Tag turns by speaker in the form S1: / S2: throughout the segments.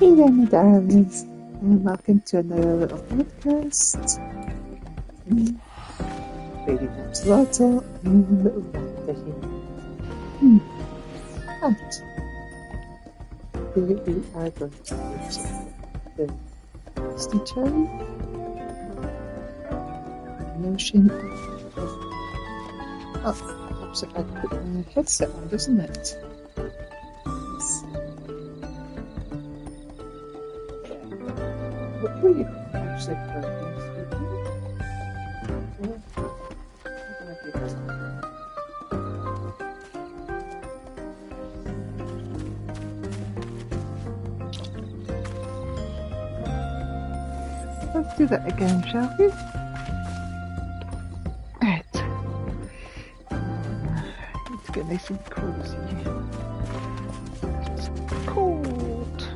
S1: Hey there, my darlings, and welcome to another little podcast. Me, Lady Lancelot, and little Rhonda here. And today we are going to use the Misty Cherry notion of. Oh, helps if I put my headset on, doesn't it? Hopefully you can actually hear me speaking. Let's do that again, shall we? Right. Need to get nice and cozy. It's cold.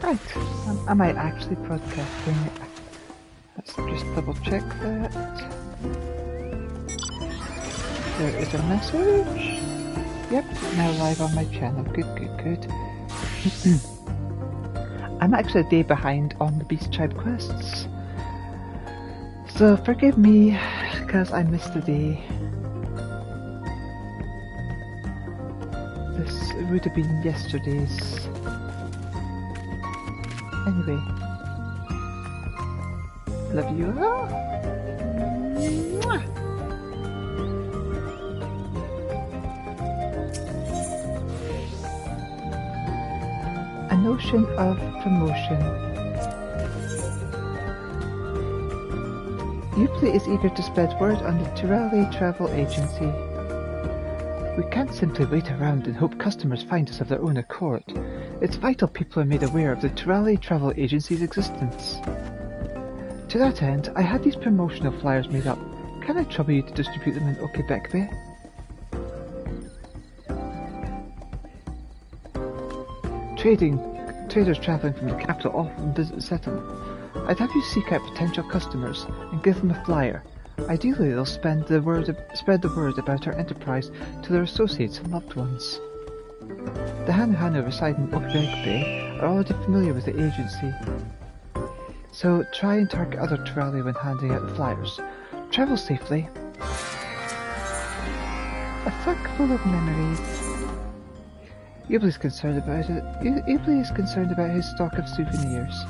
S1: Right, am I actually broadcasting? Let's just double check that. There is a message. Yep, now live on my channel. Good. I'm actually a day behind on the Beast Tribe quests. So forgive me, because I missed a day. This would have been yesterday's. Anyway, love you all. Mwah. A notion of promotion. Upley is eager to spread word on the Dawntrail Travel Agency. We can't simply wait around and hope customers find us of their own accord. It's vital people are made aware of the Dawntrail Travel Agency's existence. To that end, I had these promotional flyers made up. Can I trouble you to distribute them in Okebekbe? Traders travelling from the capital often visit the settlement. I'd have you seek out potential customers and give them a flyer. Ideally, they'll spread the word about our enterprise to their associates and loved ones. The Hanu reside in Okebekbe are already familiar with the agency, so try and target other Dawntrail when handing out the flyers. Travel safely. A sack full of memories. Ubley is concerned about it. Ubley is concerned about his stock of souvenirs.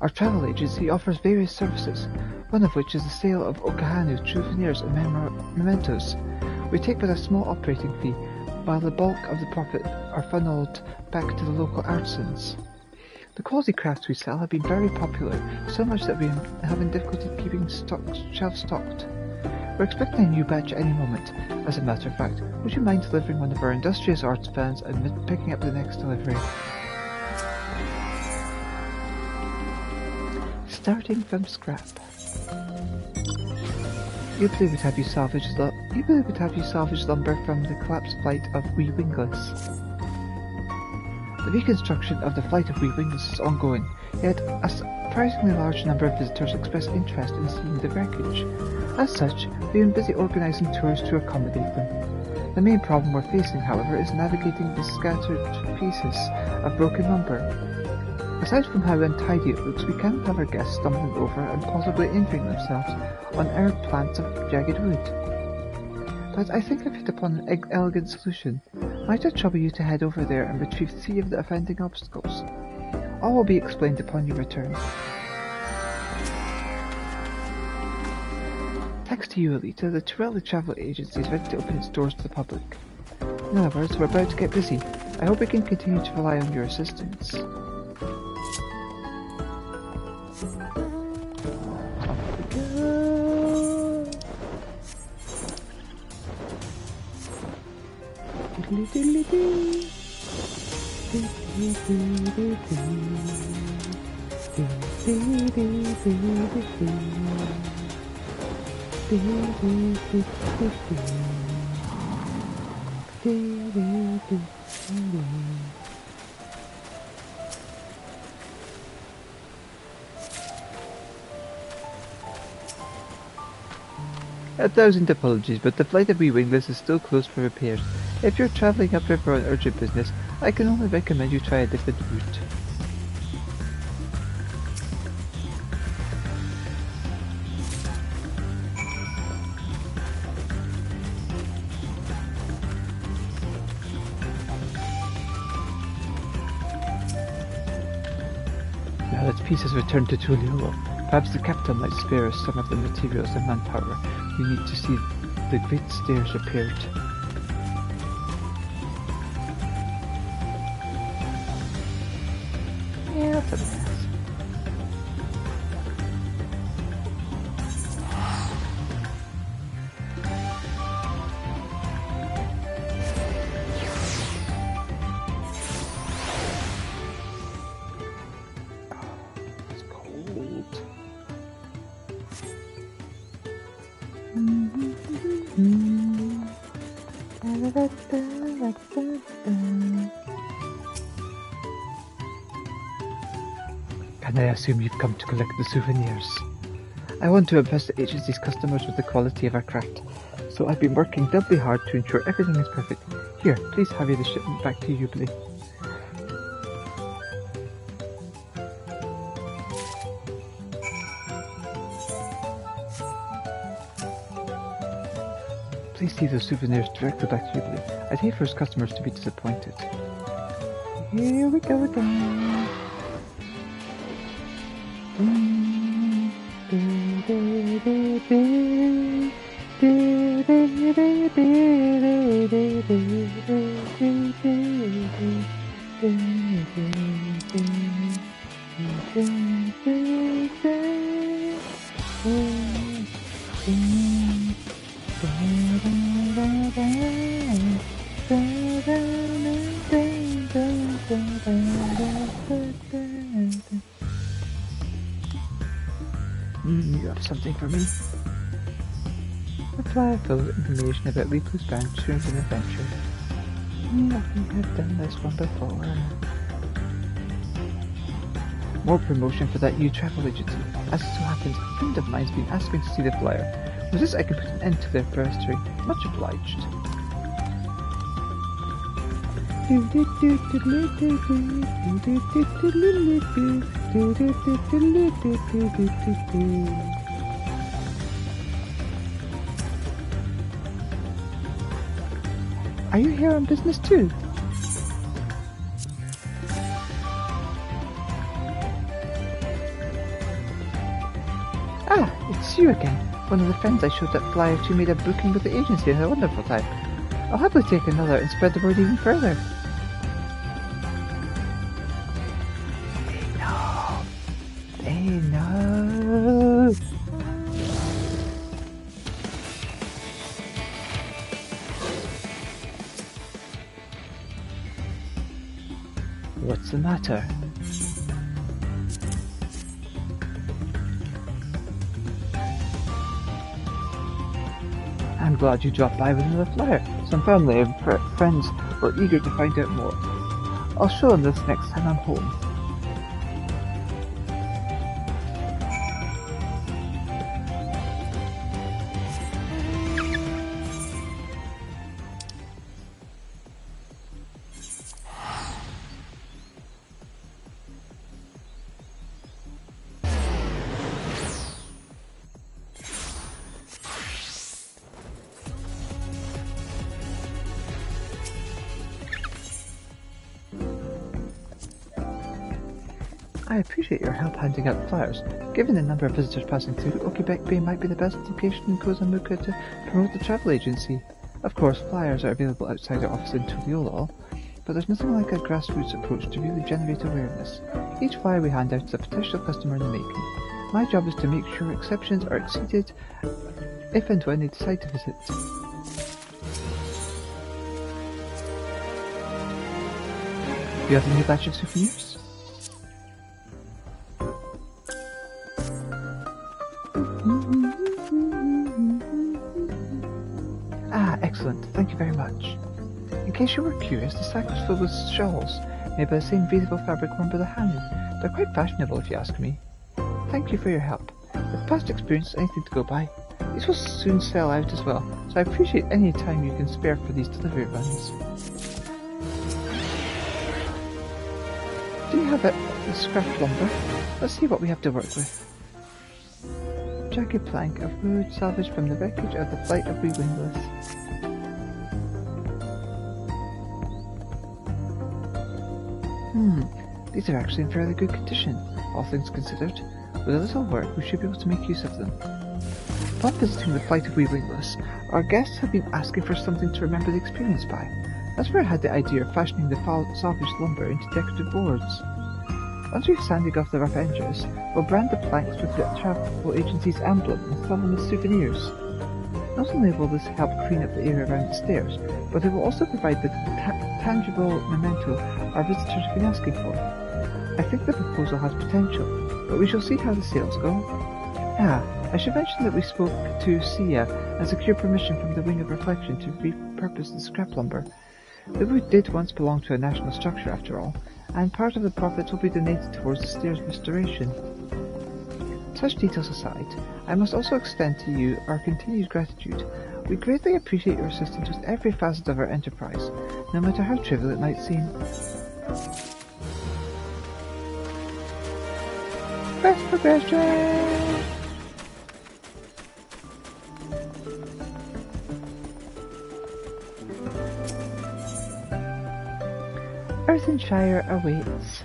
S1: Our travel agency offers various services, one of which is the sale of Okahanu souvenirs and mementos. We take but a small operating fee, while the bulk of the profit are funneled back to the local artisans. The quality crafts we sell have been very popular, so much that we are having difficulty keeping shelves stocked. We're expecting a new batch at any moment. As a matter of fact, would you mind delivering one of our industrious arts fans and picking up the next delivery? Starting from scrap. Ubley would have you salvage lumber from the collapsed flight of Wee Wingless. The reconstruction of the flight of Wee Wingless is ongoing, yet a surprisingly large number of visitors express interest in seeing the wreckage. As such, we've been busy organising tours to accommodate them. The main problem we're facing, however, is navigating the scattered pieces of broken lumber. Aside from how untidy it looks, we cannot have our guests stumbling over and possibly injuring themselves on our plants of jagged wood. But I think I've hit upon an elegant solution. Might I trouble you to head over there and retrieve 3 of the offending obstacles? All will be explained upon your return. Thanks to you, Elita, the Dawntrail Travel Agency is ready to open its doors to the public. In other words, we're about to get busy. I hope we can continue to rely on your assistance. A thousand apologies, but the flight of Wee Wingless is still closed for repairs. If you're travelling upriver on urgent business, I can only recommend you try a different route. Now that peace has returned to Tuliolo, perhaps the captain might spare us some of the materials and manpower we need to see the great stairs repaired. Yeah, that's a mess. Can I assume you've come to collect the souvenirs? I want to impress the agency's customers with the quality of our craft, so I've been working doubly hard to ensure everything is perfect. Here, please have the shipment back to Jubilee. Please see those souvenirs directly back to Jubilee. I'd hate for his customers to be disappointed. Here we go again. You have something for me? A flyer full of information about Leap's adventures and adventure. I think I've done this one before. More promotion for that new travel agency. As it so happens, a friend of mine's been asking to see the flyer. With this I can put an end to their pestering. Much obliged. Are you here on business too? Ah, it's you again. One of the friends I showed that flyer to made a booking with the agency and had a wonderful time. I'll happily take another and spread the word even further. They know. What's the matter? I'm glad you dropped by with another flyer. Some family and friends were eager to find out more. I'll show them this next time I'm home. I appreciate your help handing out flyers. Given the number of visitors passing through, Okibek Bay might be the best location in Kozamuka to promote the travel agency. Of course, flyers are available outside our office in Tuliolo, but there's nothing like a grassroots approach to really generate awareness. Each flyer we hand out is a potential customer in the making. My job is to make sure exceptions are exceeded if and when they decide to visit. Do you have a new batch of souvenirs? Ah, excellent. Thank you very much. In case you were curious, the sack was filled with shawls, made by the same beautiful fabric worn by the hand. They're quite fashionable if you ask me. Thank you for your help. With past experience, anything to go by. These will soon sell out as well, so I appreciate any time you can spare for these delivery runs. Do you have the scrap lumber? Let's see what we have to work with. Jagged plank of wood salvaged from the wreckage of the flight of wingless. These are actually in fairly good condition, all things considered. With a little work, we should be able to make use of them. Upon visiting the flight of wingless, our guests have been asking for something to remember the experience by. That's where I had the idea of fashioning the salvaged lumber into decorative boards. Once we've sanded off the rough edges, we'll brand the planks with the travel agency's emblem and sell them as souvenirs. Not only will this help clean up the area around the stairs, but it will also provide the tangible memento our visitors have been asking for. I think the proposal has potential, but we shall see how the sales go. I should mention that we spoke to Sia and secured permission from the Wing of Reflection to repurpose the scrap lumber. The wood did once belong to a national structure after all, and part of the profits will be donated towards the stairs restoration. Such details aside, I must also extend to you our continued gratitude. We greatly appreciate your assistance with every facet of our enterprise, no matter how trivial it might seem. Quest progression! Earthenshire awaits.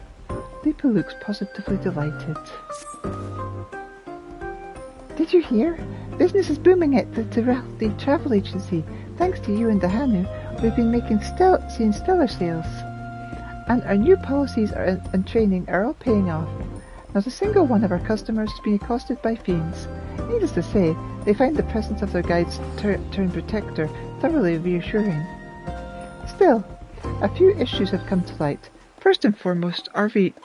S1: Lipa looks positively delighted. Did you hear? Business is booming at the travel agency. Thanks to you and Dahanu, we've been seeing stellar sales. And our new policies and training are all paying off. Not a single one of our customers has been accosted by fiends. Needless to say, they find the presence of their guide's turned protector thoroughly reassuring. Still, a few issues have come to light. First and foremost, our reach.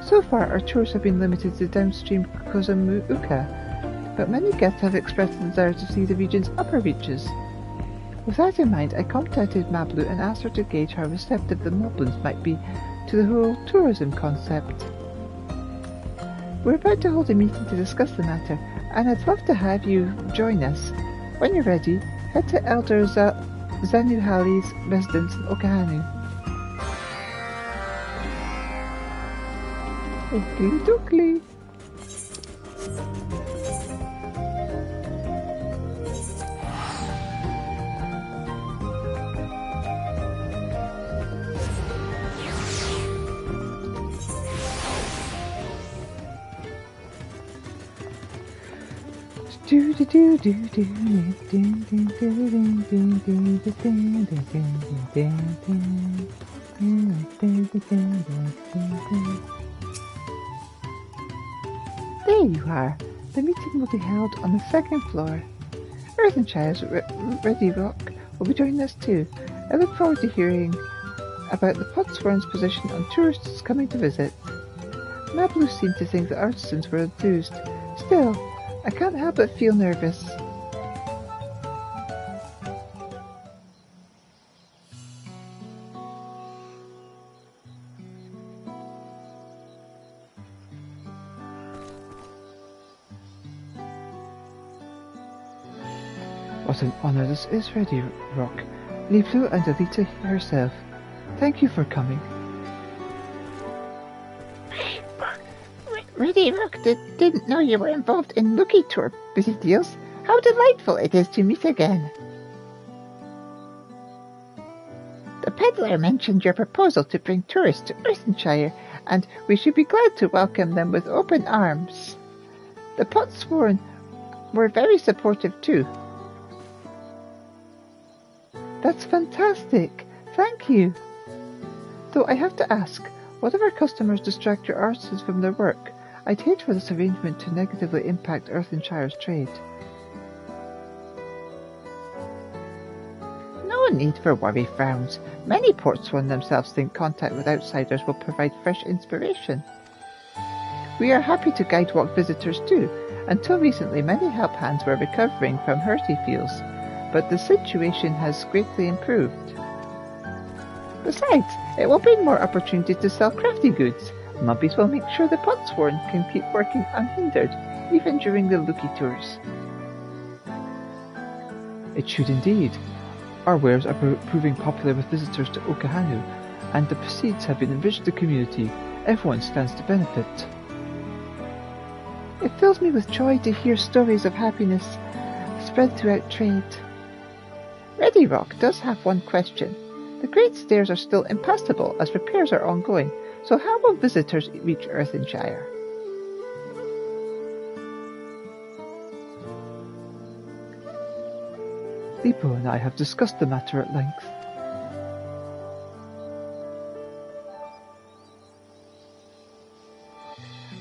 S1: So far, our tours have been limited to downstream Kozamuuka, but many guests have expressed a desire to see the region's upper reaches. With that in mind, I contacted Mablu and asked her to gauge how receptive the Moblins might be to the whole tourism concept. We're about to hold a meeting to discuss the matter, and I'd love to have you join us. When you're ready, head to Elder Zanuhali's residence in Okahanu. Oakley dokley. There you are. The meeting will be held on the second floor. Earthenshire's Ready Rock will be joining us too. I look forward to hearing about the Potsworn's position on tourists coming to visit. Mablu seemed to think the artisans were enthused. Still, I can't help but feel nervous. What an honor this is, Ready Rock. Lipa and Elita herself. Thank you for coming.
S2: Ready Rock didn't know you were involved in Lucky Tour busy deals. How delightful it is to meet again. The peddler mentioned your proposal to bring tourists to Earthenshire, and we should be glad to welcome them with open arms. The Potsworn were very supportive too.
S1: That's fantastic. Thank you. Though I have to ask, what if our customers distract your artisans from their work? I'd hate for this arrangement to negatively impact Earthenshire's trade.
S2: No need for worry, frowns. Many Potsworn themselves think contact with outsiders will provide fresh inspiration. We are happy to guide walk visitors too. Until recently, many help hands were recovering from hurty feels, but the situation has greatly improved. Besides, it will bring more opportunities to sell crafty goods. Mubbies will make sure the Potsworn can keep working unhindered, even during the Lucky Tours.
S1: It should indeed. Our wares are proving popular with visitors to Okahanu. and the proceeds have enriched the community. Everyone stands to benefit.
S2: It fills me with joy to hear stories of happiness spread throughout trade. Ready Rock does have one question. The Great Stairs are still impassable as repairs are ongoing, so how will visitors reach Earthenshire?
S1: Lipo and I have discussed the matter at length.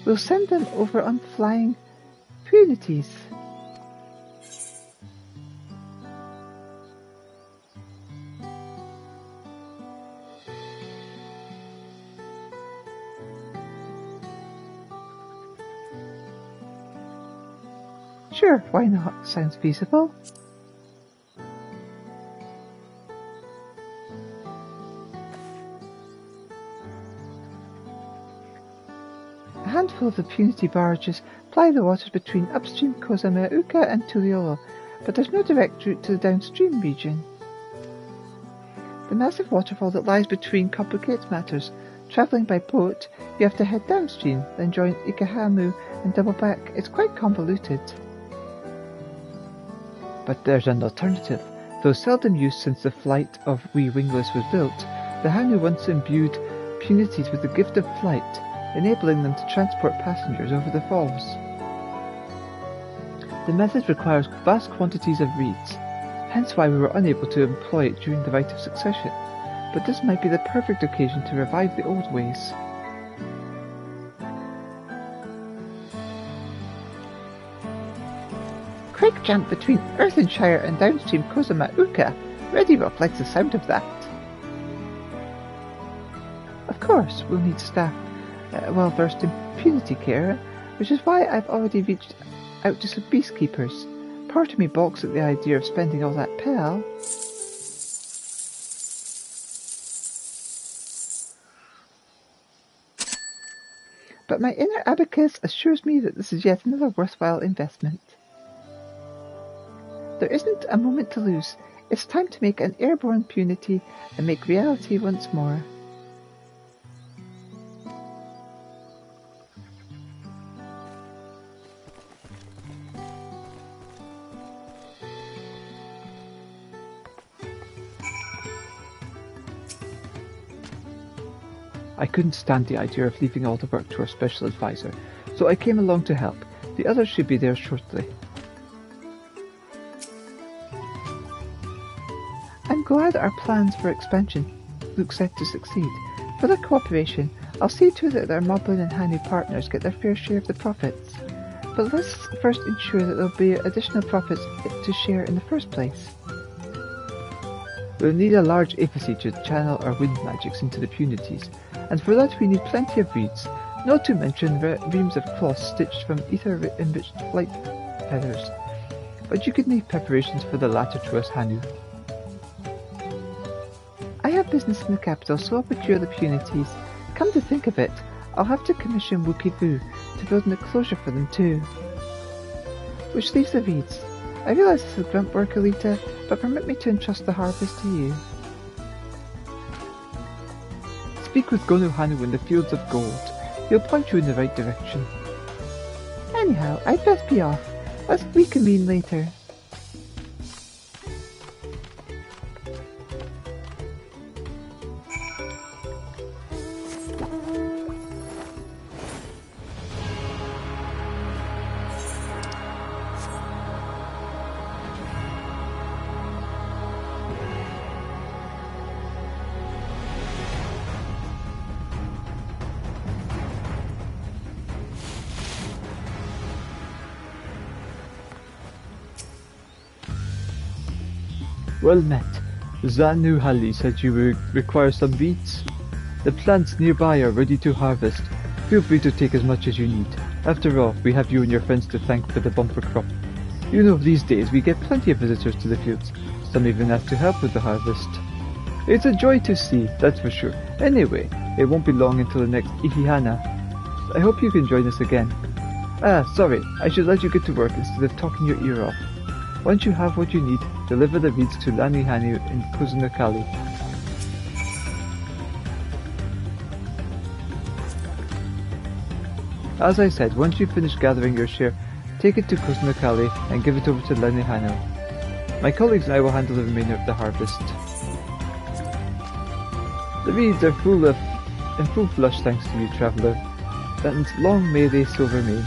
S2: We'll send them over on flying punities.
S1: Sure, why not? Sounds feasible.
S2: A handful of the punity barges ply the waters between upstream Kozamauka and Tuliolo, but there's no direct route to the downstream region. The massive waterfall that lies between complicates matters. Travelling by boat, you have to head downstream, then join Ikahamu and double back. It's quite convoluted.
S1: But there's an alternative. Though seldom used since the flight of Wee Wingless was built, the Hanu once imbued punities with the gift of flight, enabling them to transport passengers over the falls. The method requires vast quantities of reeds, hence why we were unable to employ it during the Rite of Succession, but this might be the perfect occasion to revive the old ways.
S2: Quick jump between Earthenshire and downstream Kozamauka. Ready Rock likes the sound of that.
S1: Of course, we'll need staff well versed in punity care, which is why I've already reached out to some beastkeepers. Part of me balks at the idea of spending all that pel.
S2: But my inner abacus assures me that this is yet another worthwhile investment. There isn't a moment to lose. It's time to make an airborne punity and make reality once more.
S1: I couldn't stand the idea of leaving all the work to our special advisor, so I came along to help. The others should be there shortly.
S2: I'm glad our plans for expansion look set to succeed. For their cooperation, I'll see to it that our Moblin and Hanu partners get their fair share of the profits. But let's first ensure that there'll be additional profits to share in the first place.
S1: We'll need a large agency to channel our wind magics into the punities, and for that we need plenty of reeds, not to mention reams of cloth stitched from ether-enriched flight feathers. But you could make preparations for the latter to us, Hanu.
S2: I have business in the capital, so I'll procure the punities. Come to think of it, I'll have to commission Wukivu to build an enclosure for them too. Which leaves the reeds. I realise this is grunt work, Elita, but permit me to entrust the harvest to you.
S1: Speak with Gonu Hanu in the fields of gold. He'll point you in the right direction.
S2: Anyhow, I'd best be off. Let's reconvene later.
S1: Well met. Zanu Hali said you require some reeds. The plants nearby are ready to harvest. Feel free to take as much as you need. After all, we have you and your friends to thank for the bumper crop. You know, these days we get plenty of visitors to the fields. Some even ask to help with the harvest. It's a joy to see, that's for sure. Anyway, it won't be long until the next Ihihana. I hope you can join us again. Ah, sorry, I should let you get to work instead of talking your ear off. Once you have what you need, deliver the reeds to Lani Hanu in Kuzunakali. As I said, once you've finished gathering your share, take it to Kuznakali and give it over to Lenihano. My colleagues and I will handle the remainder of the harvest. The reeds are in full flush thanks to you, traveller, and long may they so remain.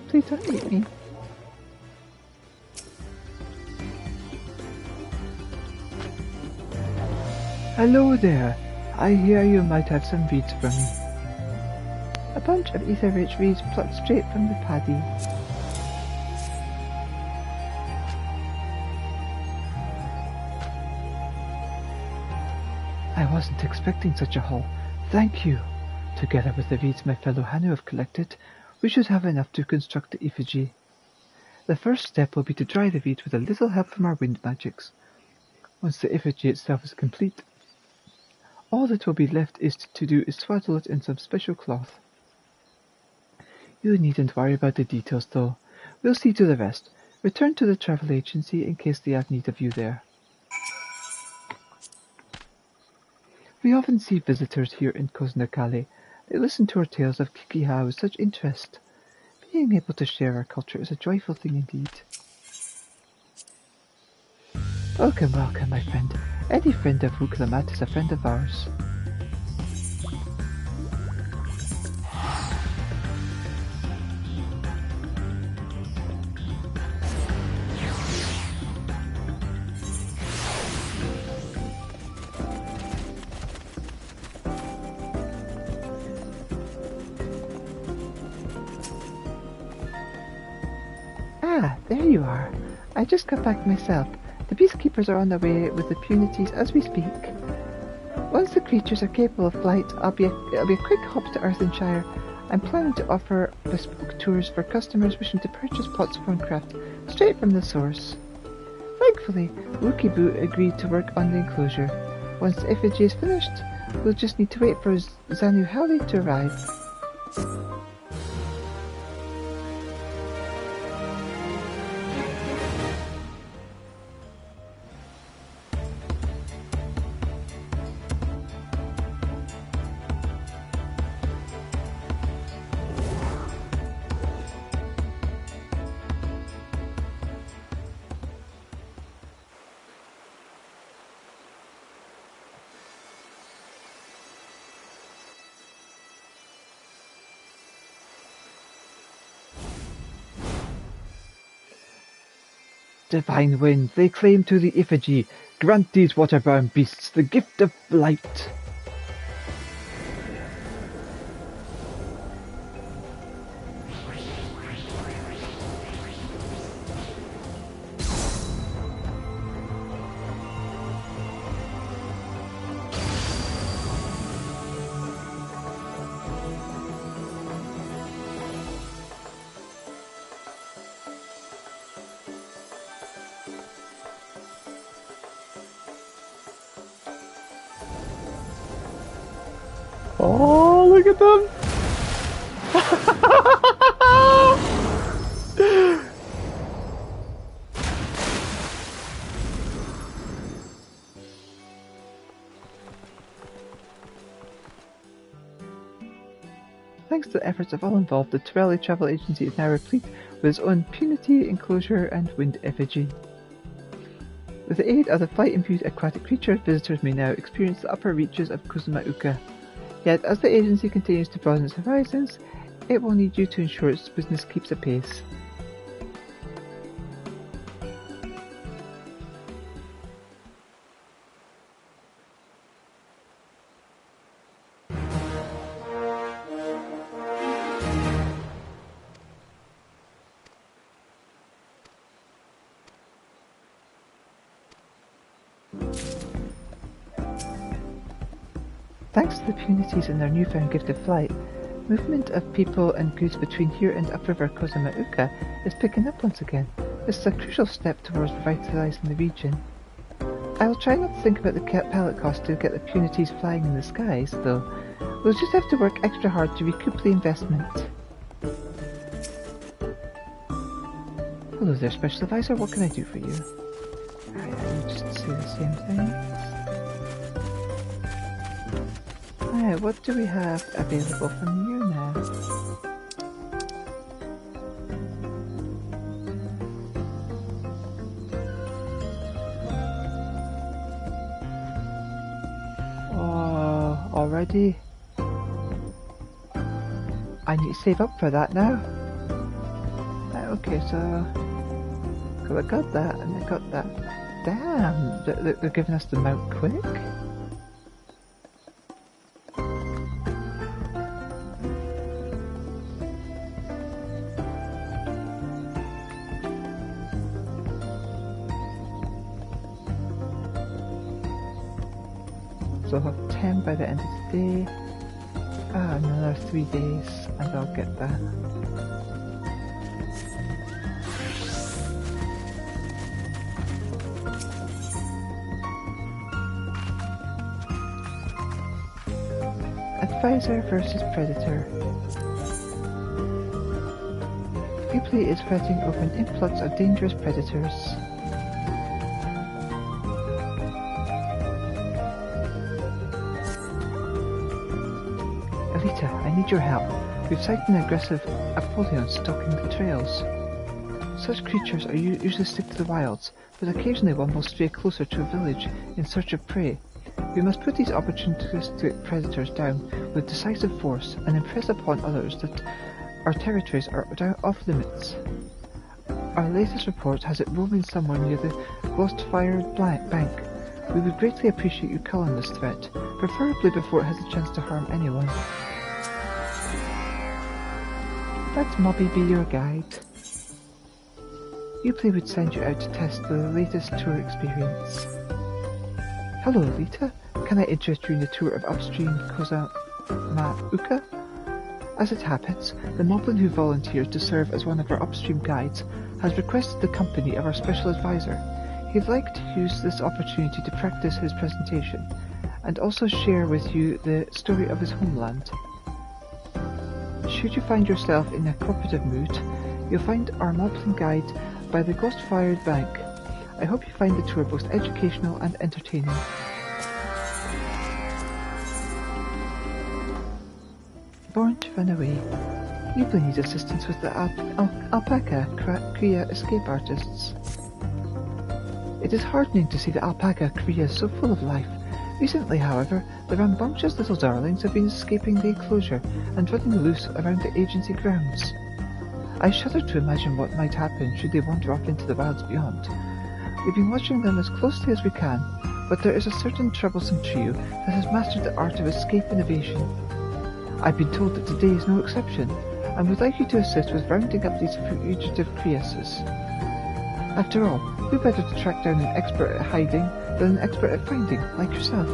S1: Please don't eat me. Hello there. I hear you might have some reeds for me. A bunch of ether-rich reeds plucked straight from the paddy. I wasn't expecting such a haul. Thank you. Together with the reeds my fellow Hanu have collected, we should have enough to construct the effigy. The first step will be to dry the reeds with a little help from our wind magics. Once the effigy itself is complete, all that will be left is swaddle it in some special cloth. You needn't worry about the details though. We'll see to the rest. Return to the travel agency in case they have need of you there. We often see visitors here in Kuznakali. They listen to our tales of Kikiha with such interest. Being able to share our culture is a joyful thing indeed. Welcome, welcome, my friend. Any friend of Wuklamat is a friend of ours. Ah, there you are. I just got back myself. The peacekeepers are on their way with the punities as we speak. Once the creatures are capable of flight, it'll be a quick hop to Earthenshire. I'm planning to offer bespoke tours for customers wishing to purchase pots for craft straight from the source. Thankfully, Wookieboo agreed to work on the enclosure. Once the effigy is finished, we'll just need to wait for Zanu Howley to arrive. Divine wind, they claim to the effigy. Grant these water-bound beasts the gift of flight. Oh, look at them! Thanks to the efforts of all involved, the Torelli Travel Agency is now replete with its own punity, enclosure, and wind effigy. With the aid of the flight-imbued aquatic creature, visitors may now experience the upper reaches of Kusama-uka. Yet, as the agency continues to broaden its horizons, it will need you to ensure its business keeps apace. Thanks to the punities and their newfound gift of flight, movement of people and goods between here and upriver Kusama-uka is picking up once again. This is a crucial step towards revitalising the region. I will try not to think about the pellet cost to get the punities flying in the skies, though. We'll just have to work extra hard to recoup the investment. Hello there, Special Advisor. What can I do for you? You just say the same thing. Alright, what do we have available from you now? Oh, already? I need to save up for that now. Okay, so I got that and I got that. Damn, they're giving us the mount quick? So I'll have 10 by the end of the day. Another 3 days and I'll get that. Advisor versus Predator. Ripley is fretting over an influx of dangerous predators. Elita, I need your help. We've sighted an aggressive Apollyon stalking the trails. Such creatures are usually stick to the wilds, but occasionally one will stray closer to a village in search of prey. We must put these opportunistic predators down with decisive force and impress upon others that our territories are off limits. Our latest report has it roaming somewhere near the ghost-fired bank. We would greatly appreciate you culling this threat, preferably before it has a chance to harm anyone. Let Mobby be your guide. Ripley would send you out to test the latest tour experience. Hello, Elita. Can I interest you in the tour of upstream Kusama-uka? As it happens, the moblin who volunteers to serve as one of our upstream guides has requested the company of our special advisor. He'd like to use this opportunity to practice his presentation, and also share with you the story of his homeland. Should you find yourself in a cooperative mood, you'll find our moblin guide by the ghost-fired bank. I hope you find the tour both educational and entertaining. Born to run away. Ripley needs assistance with the alpaca Kriya escape artists. It is heartening to see the alpaca Kriya so full of life. Recently, however, the rambunctious little darlings have been escaping the enclosure and running loose around the agency grounds. I shudder to imagine what might happen should they wander off into the wilds beyond. We've been watching them as closely as we can, but there is a certain troublesome trio that has mastered the art of escape and evasion. I've been told that today is no exception, and would like you to assist with rounding up these fugitive Kriyases. After all, who better to track down an expert at hiding than an expert at finding, like yourself?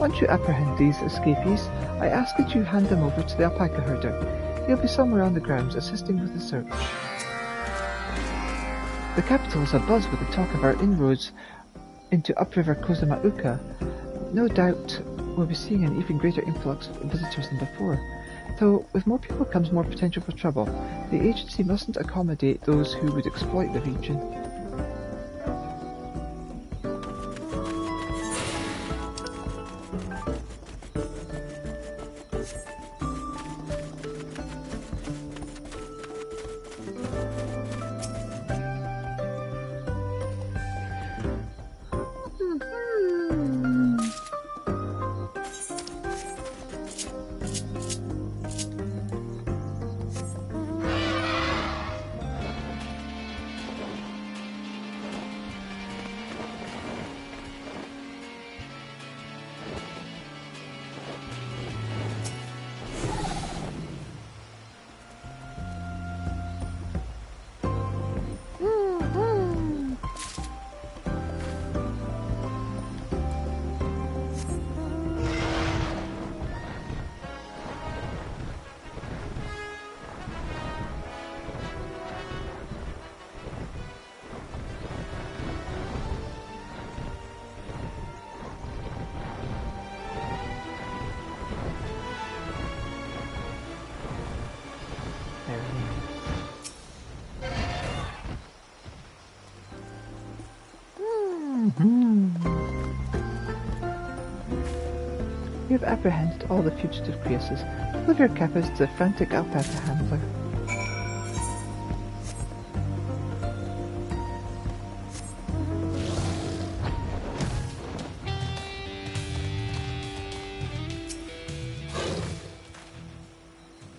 S1: Once you apprehend these escapees, I ask that you hand them over to the alpaca herder. He'll be somewhere on the grounds assisting with the search. The capital is abuzz with the talk of our inroads into upriver Kusama-uka. No doubt we'll be seeing an even greater influx of visitors than before. Though, with more people comes more potential for trouble. The agency mustn't accommodate those who would exploit the region. We have apprehended all the fugitive creases. Deliver your captives to the frantic alpaca handler.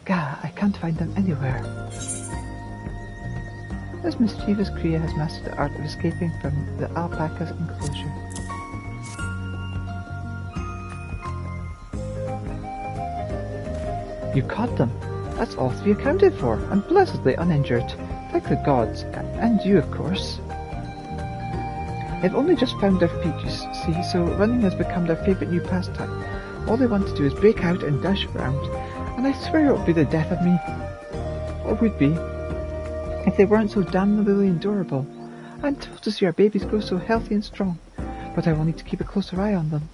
S1: Gah, I can't find them anywhere. This mischievous Kriya has mastered the art of escaping from the alpaca's enclosure. You caught them. That's all three accounted for, and blessedly uninjured. Thank the gods, and you, of course. They've only just found their feet, you see, so running has become their favourite new pastime. All they want to do is break out and dash around, and I swear it would be the death of me. Or would be, if they weren't so damnably adorable. I'm thrilled to see our babies grow so healthy and strong, but I will need to keep a closer eye on them.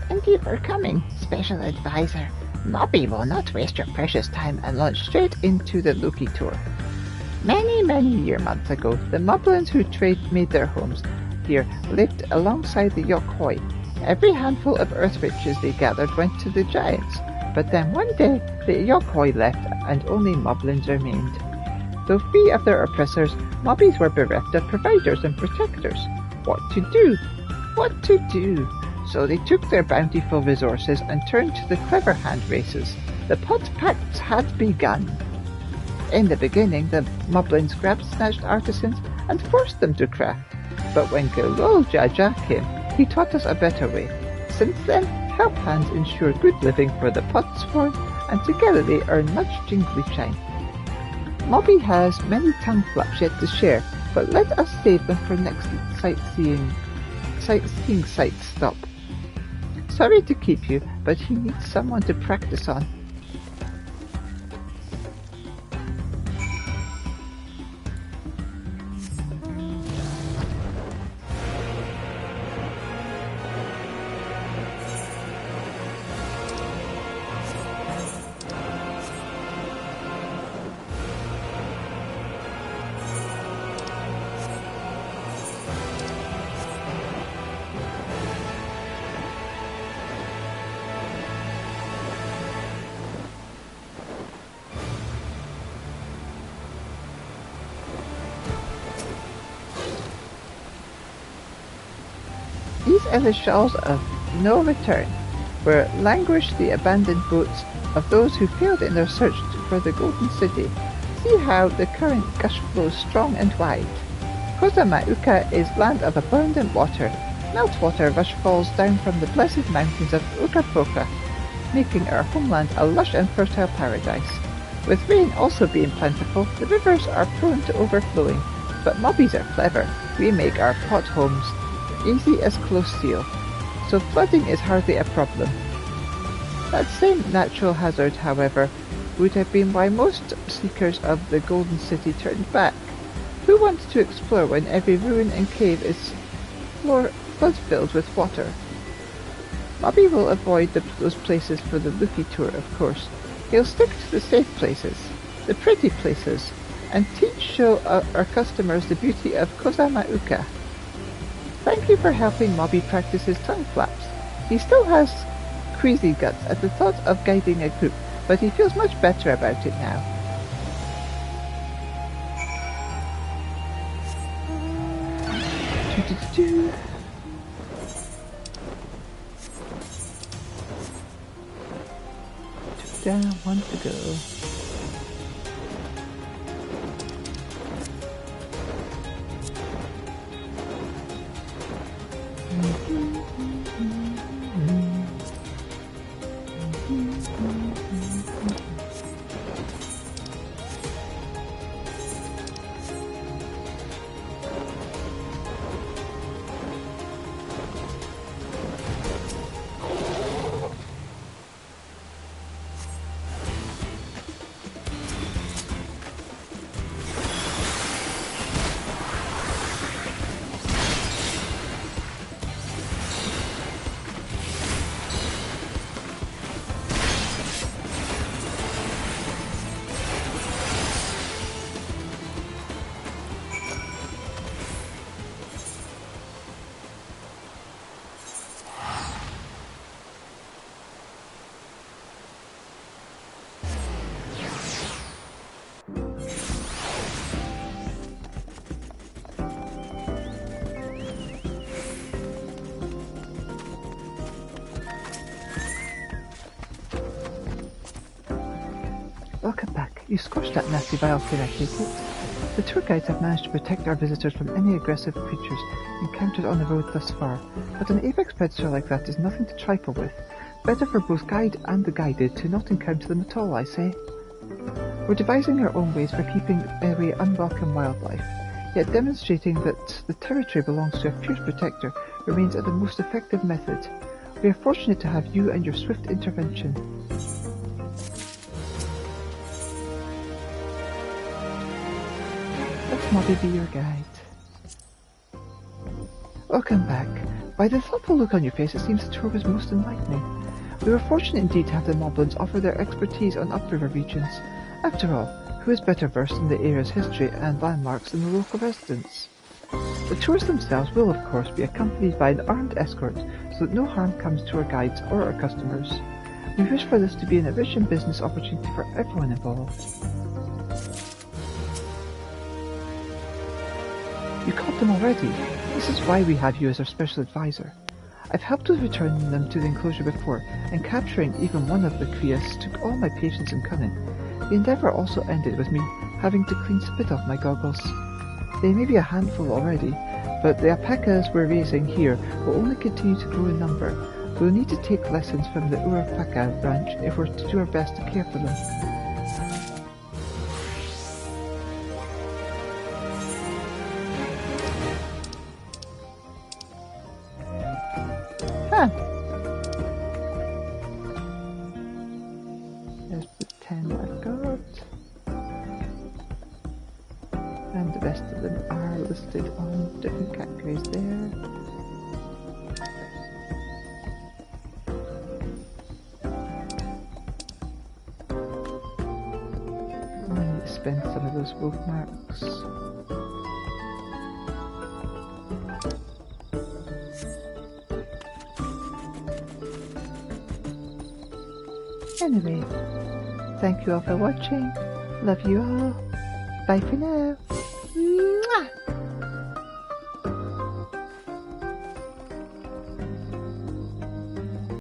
S2: Thank you for coming, Special Advisor. Nobby will not waste your precious time and launch straight into the Loki tour. Many months ago, the Moblins who made their homes here lived alongside the Yokoi. Every handful of earth riches they gathered went to the giants, but then one day the Yokoi left and only Moblins remained. Though free of their oppressors, Mobbies were bereft of providers and protectors. What to do? What to do? So they took their bountiful resources and turned to the clever hand races. The pot pacts had begun. In the beginning, the Moblins grabbed snatched artisans and forced them to craft. But when Gilol Jaja came, he taught us a better way. Since then, help hands ensure good living for the pot swarm, and together they earn much jingly shine. Mobby has many tongue flaps yet to share, but let us save them for next sightseeing site stop. Sorry to keep you, but he needs someone to practice on. These are the shells of no return, where languish the abandoned boats of those who failed in their search for the Golden City. See how the current gush flows strong and wide. Kozamauka is land of abundant water. Meltwater rush falls down from the blessed mountains of Ukapoka, making our homeland a lush and fertile paradise. With rain also being plentiful, the rivers are prone to overflowing, but mobbies are clever. We make our pot homes easy as close seal, so flooding is hardly a problem. That same natural hazard, however, would have been why most seekers of the Golden City turned back. Who wants to explore when every ruin and cave is flood-filled with water? Mobby will avoid those places for the Luffy tour, of course. He'll stick to the safe places, the pretty places, and show our customers the beauty of Kozamauka. Thank you for helping Mobby practice his tongue flaps. He still has queasy guts at the thought of guiding a group, but he feels much better about it now. Two. Two down, one to go. Welcome back. You squashed that nasty biofilm, I take it. The tour guides have managed to protect our visitors from any aggressive creatures encountered on the road thus far, but an apex predator like that is nothing to trifle with. Better for both guide and the guided to not encounter them at all, I say. We're devising our own ways for keeping away unwelcome wildlife, yet demonstrating that the territory belongs to a fierce protector remains the most effective method. We are fortunate to have you and your swift intervention. Let Mobby be your guide. Welcome back. By the thoughtful look on your face, it seems the tour was most enlightening. We were fortunate indeed to have the Moblins offer their expertise on upriver regions. After all, who is better versed in the area's history and landmarks than the local residents? The tours themselves will, of course, be accompanied by an armed escort so that no harm comes to our guides or our customers. We wish for this to be an efficient business opportunity for everyone involved. You caught them already. This is why we have you as our special advisor. I've helped with returning them to the enclosure before, and capturing even one of the Krias took all my patience and cunning. The endeavour also ended with me having to clean spit off my goggles. They may be a handful already, but the alpacas we're raising here will only continue to grow in number. We'll need to take lessons from the Urapaka branch if we're to do our best to care for them. There's the 10 I've got. And the rest of them are listed on different categories there. I need to spend some of those wolf marks. Anyway, thank you all for watching. Love you all. Bye for now.